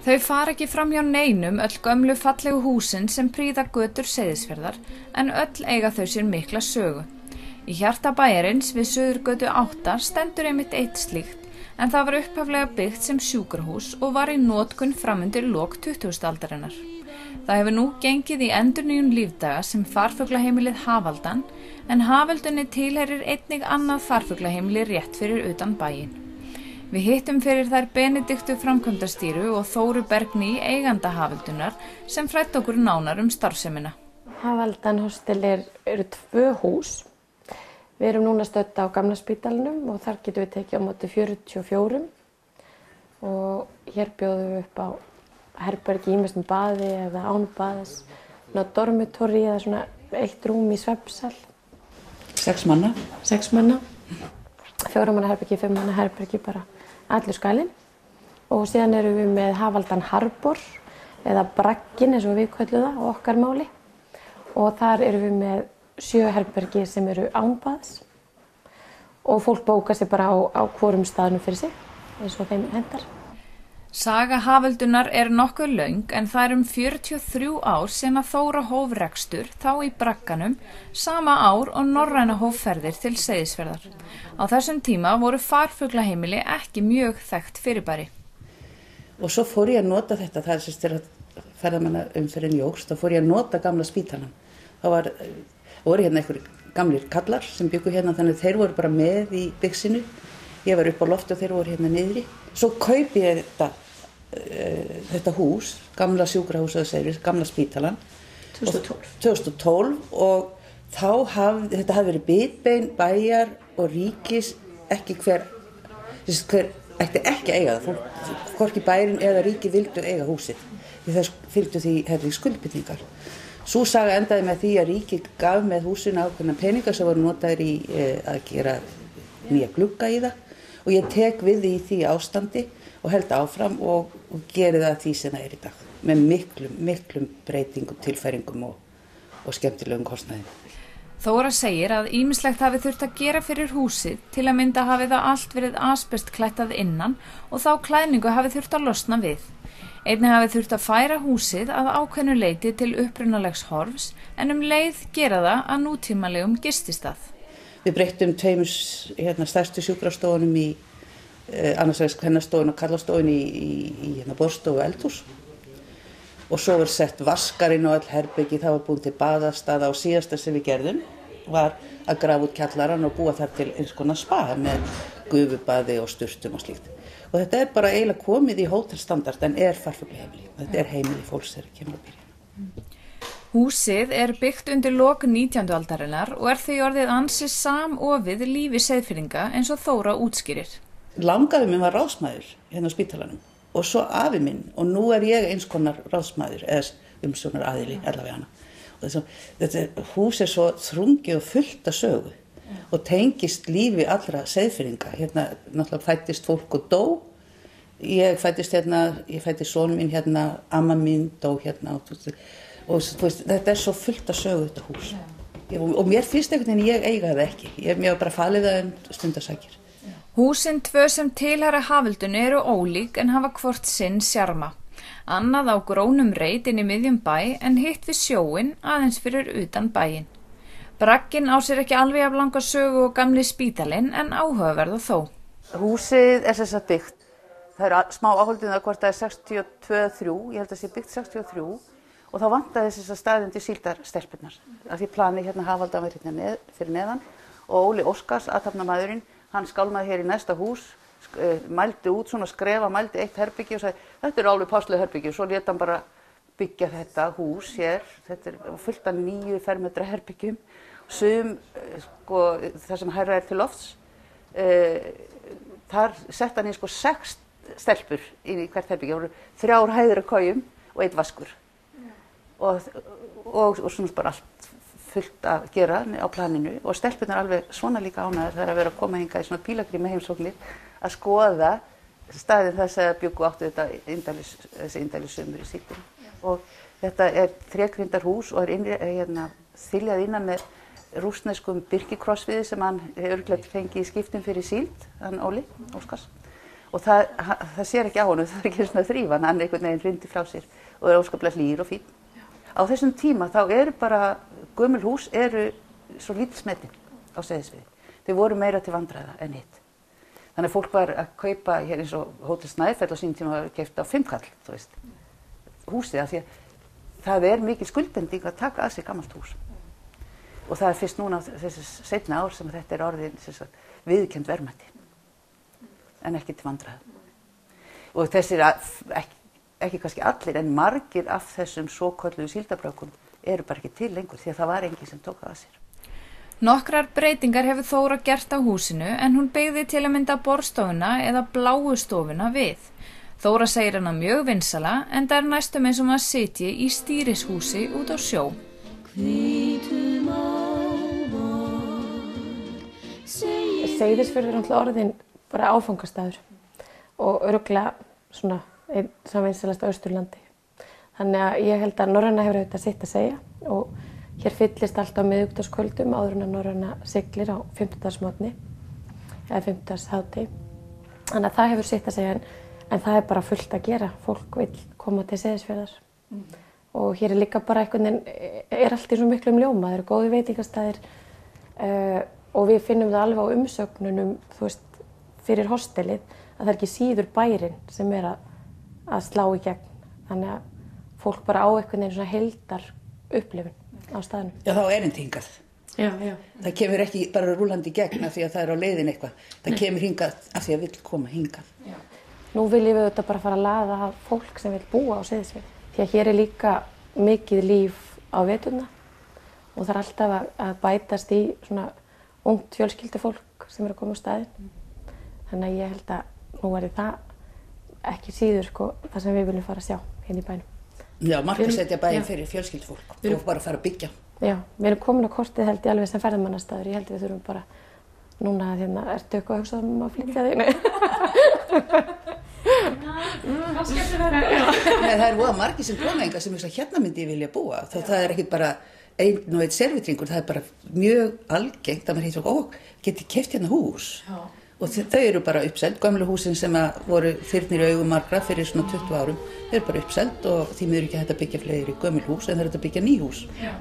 Þau fara ekki fram hjá neinum öll gömlu fallegu húsin sem prýða götur Seyðisfjarðar en öll eiga þau sér mikla sögu. Í hjarta bæjarins við Suðurgötu 8 stendur einmitt eitt slíkt en það var upphaflega byggt sem sjúkrahús og var í notkun framundir lok 20. aldarinnar. Það hefur nú gengið í endurnýjun lífdaga sem farfuglaheimilið Hafaldan en Haföldunni tilheyrir einnig annað farfuglaheimili rétt fyrir utan bæinn. Við hittum fyrir þær Benediktu framkvæmdastýru og Þóru Bergný eiganda Haföldunar sem fræddi okkur nánar starfsemina. Hafaldan hostel eru 2 hús. Við erum núna stödd á Gamla spítalanum og þar getum við tekið á móti 44 og hér bjóðum við upp á herbergi ýmist með baði eða án baðs, dormitóri eða svona 1 rúm í svefnsal. 6 manna. 6 manna, 4 manna herbergi, 5 manna herbergi, bara allur skælinn. Og síðan erum við með Hafaldan Harbor eða Bragginn eins og við köllum það á okkar máli og þar erum við með 7 herbergi sem eru án baðs og fólk bókar sig bara á hvorum staðnum fyrir sig eins og þeim hentar. Saga Haföldunar nokkuð löng en það 43 ár sem að Þóra hóf rekstur þá í Bragganum sama ár og Norræna hóf ferðir til Seyðisfjarðar. Á þessum tíma voru farfuglaheimili ekki mjög þekkt fyrirbæri. Og svo fór ég að nota þetta, það sem þegar ferðamanna umferðin jókst, þá fór ég að nota Gamla spítalann. Það voru hérna einhverjir gamlir kallar sem byggu hérna þannig að þeir voru bara með í byggsinu. Ég var upp á lofti og þeir voru hérna niðri. Svo kaupi ég þetta hús, gamla sjúkrahús Gamla spítalann 2012 og þetta hafði verið bitbein bæjar og ríkis, ekki hver ætti ekki að eiga það, hvorki bærin eða ríki vildu eiga húsið, því það fylgdu því herri skuldbindingar. Sú saga endaði með því að ríki gaf með húsinu ákveðna peninga sem voru notaðir í að gera nýja glugga í það og ég tek við því ástandi og held áfram og geri það því sem það í dag með miklum breytingum, tilfæringum og skemmtilegum kostnaði. Þóra segir að ýmislegt hafi þurft að gera fyrir húsið til að mynda hafi það allt verið asbestklættað innan og þá klæðningu hafi þurft að losna við. Einnig hafi þurft að færa húsið að ákveðnu leyti til upprunalegs horfs en leið gera það að nútímalegum gististað. Við breyttum 2 stærstu sjúkrastofunum í annars vegar kvennastofun og karlastofun í borðstofu og eldhús. Og svo var sett vaskarinn og öll herbergi, það var búin til baðastaða og síðasta sem við gerðum var að grafa út kjallarann og búa þar til eins konar spa með gufubaði og sturtum og slíkt. Og þetta bara eiginlega komið í hótelstandard en farfuglaheimili. Þetta heimili fólks þegar kemur að byrja. Húsið byggt undir lok 19. aldarinnar og því orðið ansi samofið lífi Seyðfirðinga eins og Þóra útskýrir. Langafi minn var ráðsmaður hérna á spítalanum og svo afi minn og nú ég eins konar ráðsmaður eða umsjónar aðili allavega hana. Og þetta hús svo þrungið og fullt af sögu og tengist lífi allra Seyðfirðinga. Hérna náttúrulega fæddist fólk og dó. Ég fæddist son minn hérna, amma mín dó hérna og þetta svo fullt af sögu þetta hús. Og mér finnst einhvern veginn ég eiga það ekki. Mér var bara falið það stundarsakir. Húsin 2 sem tilheyra Haföldunni ólík en hafa hvort sinn sjarma. Annað á grónum reit inn í miðjum bæ en hitt við sjóinn aðeins fyrir utan bæinn. Bragginn á sér ekki alveg af langa sögu og Gamli spítalinn en áhugaverða þó. Húsið sem sagt byggt. Það smá áhaldið hvort það 62-3, ég held að sé byggt 63 og þá vantaði þess að staðin til síldarstelpunnar. Af því planið hérna Hafaldan var hérna fyrir neðan og Óli Óskars, athafnamaðurinn, hann skálmaði hér í næsta hús, mældi út svona skrefa, mældi 1 herbyggi og sagði þetta alveg passlega herbyggi og svo lét hann bara byggja þetta hús hér, þetta fullt af 9 fermetra herbyggjum, það sem hærra til lofts, þar sett hann í 6 stelpur inn í hvert herbyggi, það voru 3 hæðir af kojum og 1 vaskur og svona bara allt fullt að gera á planinu og stelpunar alveg svona líka ánægðar þegar að vera að koma hingað í svona pílagrími heimsóknir að skoða staðinn þess að bjuggu áttu þessi indælisumur í síldinni. Og þetta þrekgrindar hús og þiljað innan með rússneskum birkikrossviði sem hann örugglega fengið í skiptum fyrir síld, hann Óli Óskars. og það sér ekki á honum, það ekki svona þrýfa, hann einhvern veginn hrindi frá sér og óskaplega hlýr og fín. Á þessum tíma þá eru bara, gömul hús eru svo lítið smetin á Seyðisfirði. Þau voru meira til vandræða en hitt. Þannig að fólk var að kaupa hér eins og Hótel Snæfell á sínum tíma var keypt á 5 kall, þú veist, húsið, af því að það er mikil skuldbending að taka að sig gamalt hús. Og það er fyrst núna þessi seinna ár sem þetta er orðin viðurkennd verðmæti, en ekki til vandræða. Og þessir, ekki kannski allir, en margir af þessum svokölluðu síldarbrákum eru bara ekki til lengur, því að það var enginn sem tók það að sér. Nokkrar breytingar hefur Þóra gert á húsinu en hún byggði til að mynda borðstofuna eða bláu stofuna við. Þóra segir hana mjög vinsala en það er næstum eins og maður sitji í stýrishúsi út á sjó. Seyðisfjörður er náttúrulega orðin bara áfangastæður og örugglega svona einn vinsælasta á Austurlandi. Þannig að ég held að Norræna hefur auðvitað sitt að segja og hér fyllist allt á miðvikudagskvöldum áður en að Norræna siglir á 50-dagsmorgni eða 50-dagshádegi. Þannig að það hefur sitt að segja en það er bara fullt að gera. Fólk vill koma til Seyðisfjarðar og hér er líka bara einhvern veginn, er allt í svo miklum ljóma. Það eru góði veitingastæðir og við finnum það alveg á umsögnunum, þú veist, fyrir hostelið að það er ekki síður bærinn sem er að slá í gegn. Þannig að fólk bara á einhvern veginn svona heildar upplifun á staðnum. Já, þá er einn hingað. Já. Það kemur ekki bara rúlandi í gegn af því að það er á leiðin eitthvað. Það kemur hingað af því að vill koma hingað. Já. Nú viljum við auðvitað bara fara að laða að fólk sem vil búa á Seyðisfirði. Því að hér er líka mikið líf á veturna og það er alltaf að bætast í svona ungt fjölskyldufólk sem er að koma á staðinn. Þannig að ég held að nú er það ekki síður það sem við viljum fara að sjá hérna í bænum. Já, markaðssetja bæinn fyrir fjölskyldufólk og bara fara að byggja. Já, við erum komin á kortið held ég alveg sem ferðamannastaður. Ég held við þurfum bara núna að ertu eitthvað að hugsa að flytja þig? Nei, það er voða margir sem koma enga sem hérna myndi ég vilja búa. Það er ekki bara einn og einn servitringur, það er bara mjög algengt að maður heitir geti keypt hérna hús. Já. Og þau eru bara uppseld, gömlu húsin sem voru þyrnir í augum margra fyrir svona 20 árum, þau eru bara uppseld og því miður ekki hægt að byggja fleiri gömul hús en það er hægt að byggja ný hús. Já.